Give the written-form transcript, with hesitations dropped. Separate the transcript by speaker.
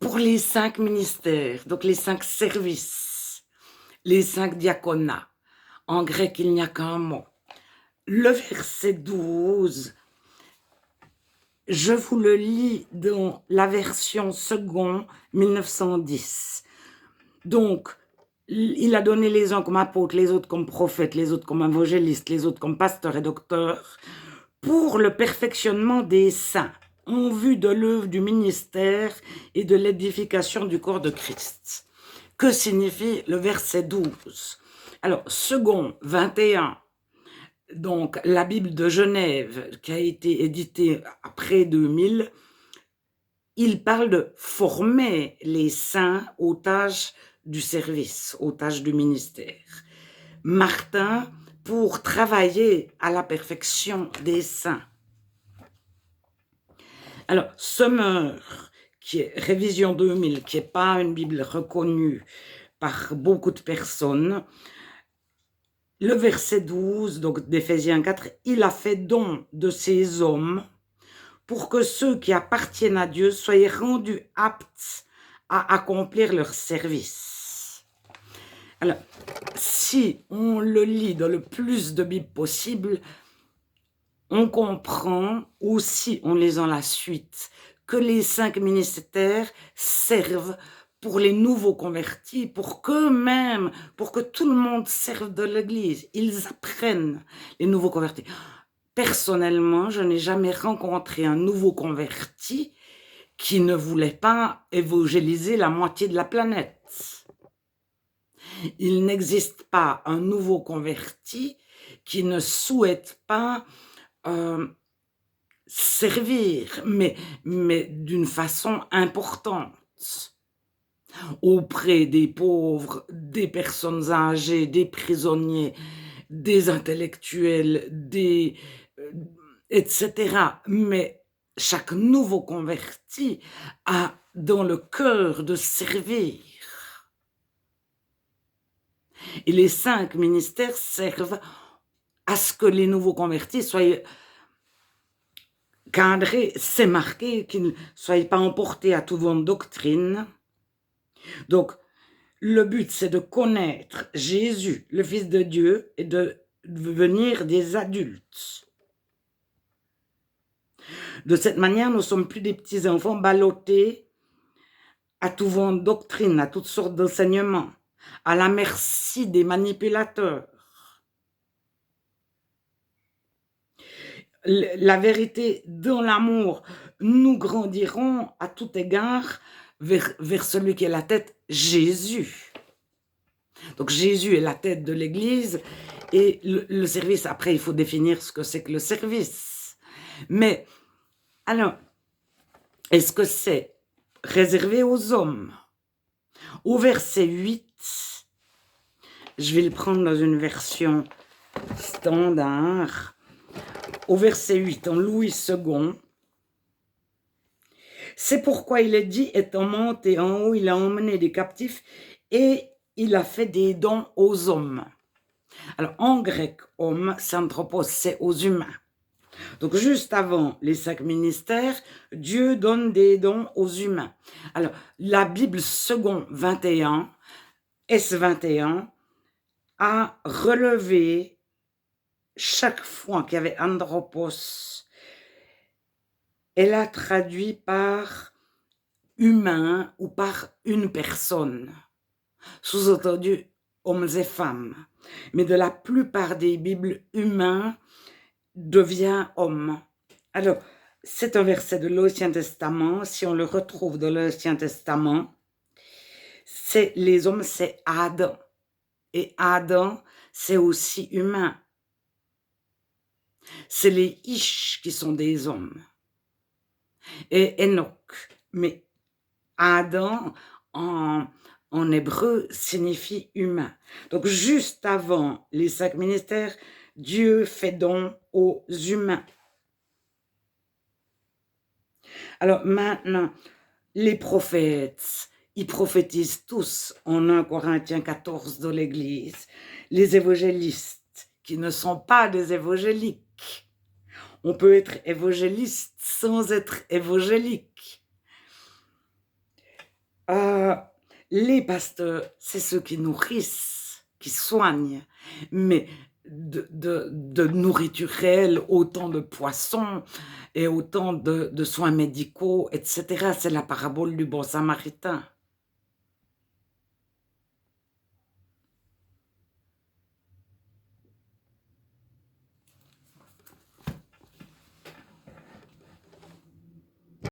Speaker 1: pour les 5 ministères, donc les 5 services, les 5 diaconats. En grec, il n'y a qu'un mot. Le verset 12, je vous le lis dans la version second 1910. Donc, il a donné les uns comme apôtres, les autres comme prophètes, les autres comme évangélistes, les autres comme pasteurs et docteurs, pour le perfectionnement des saints, en vue de l'œuvre du ministère et de l'édification du corps de Christ. Que signifie le verset 12? Alors, second 21, donc la Bible de Genève, qui a été éditée après 2000, il parle de former les saints aux tâches du service, aux tâches du ministère. Martin, pour travailler à la perfection des saints. Alors, Sommer, qui est Révision 2000, qui n'est pas une Bible reconnue par beaucoup de personnes, le verset 12, donc d'Éphésiens 4, il a fait don de ces hommes pour que ceux qui appartiennent à Dieu soient rendus aptes à accomplir leur service. Alors, si on le lit dans le plus de Bibles possible, on comprend aussi, en lisant la suite, que les 5 ministères servent pour les nouveaux convertis, pour qu'eux-mêmes, pour que tout le monde serve de l'Église. Ils apprennent, les nouveaux convertis. Personnellement, je n'ai jamais rencontré un nouveau converti qui ne voulait pas évangéliser la moitié de la planète. Il n'existe pas un nouveau converti qui ne souhaite pas servir, mais d'une façon importante, auprès des pauvres, des personnes âgées, des prisonniers, des intellectuels, etc. Mais chaque nouveau converti a dans le cœur de servir. Et les 5 ministères servent à ce que les nouveaux convertis soient cadrés, c'est marqué, qu'ils ne soient pas emportés à tout vent de doctrine. Donc, le but, c'est de connaître Jésus, le Fils de Dieu, et de devenir des adultes. De cette manière, nous ne sommes plus des petits enfants ballottés à tout vent de doctrine, à toutes sortes d'enseignements, à la merci des manipulateurs. La vérité dans l'amour, nous grandirons à tout égard vers celui qui est la tête, Jésus. Donc Jésus est la tête de l'Église et le service, après il faut définir ce que c'est que le service. Mais alors, est-ce que c'est réservé aux hommes? Au verset 8, je vais le prendre dans une version standard. Au verset 8, en Louis II, c'est pourquoi il est dit, étant monté en haut, il a emmené des captifs et il a fait des dons aux hommes. Alors, en grec, homme, c'est anthropos, c'est aux humains. Donc, juste avant les 5 ministères, Dieu donne des dons aux humains. Alors, la Bible second 21, S21, a relevé chaque fois qu'il y avait anthropos, elle a traduit par humain ou par une personne, sous-entendu hommes et femmes. Mais de la plupart des Bibles, humain devient homme. Alors, c'est un verset de l'Ancien Testament. Si on le retrouve dans l'Ancien Testament, c'est les hommes, c'est Adam. Et Adam, c'est aussi humain. C'est les Ish qui sont des hommes. Et Enoch. Mais Adam, en hébreu, signifie humain. Donc, juste avant les 5 ministères, Dieu fait don aux humains. Alors maintenant, les prophètes, ils prophétisent tous en 1 Corinthiens 14 de l'Église. Les évangélistes, qui ne sont pas des évangéliques. On peut être évangéliste sans être évangélique. Euh, les pasteurs, c'est ceux qui nourrissent, qui soignent, mais de nourriture réelle, autant de poissons et autant de soins médicaux, etc. C'est la parabole du bon samaritain.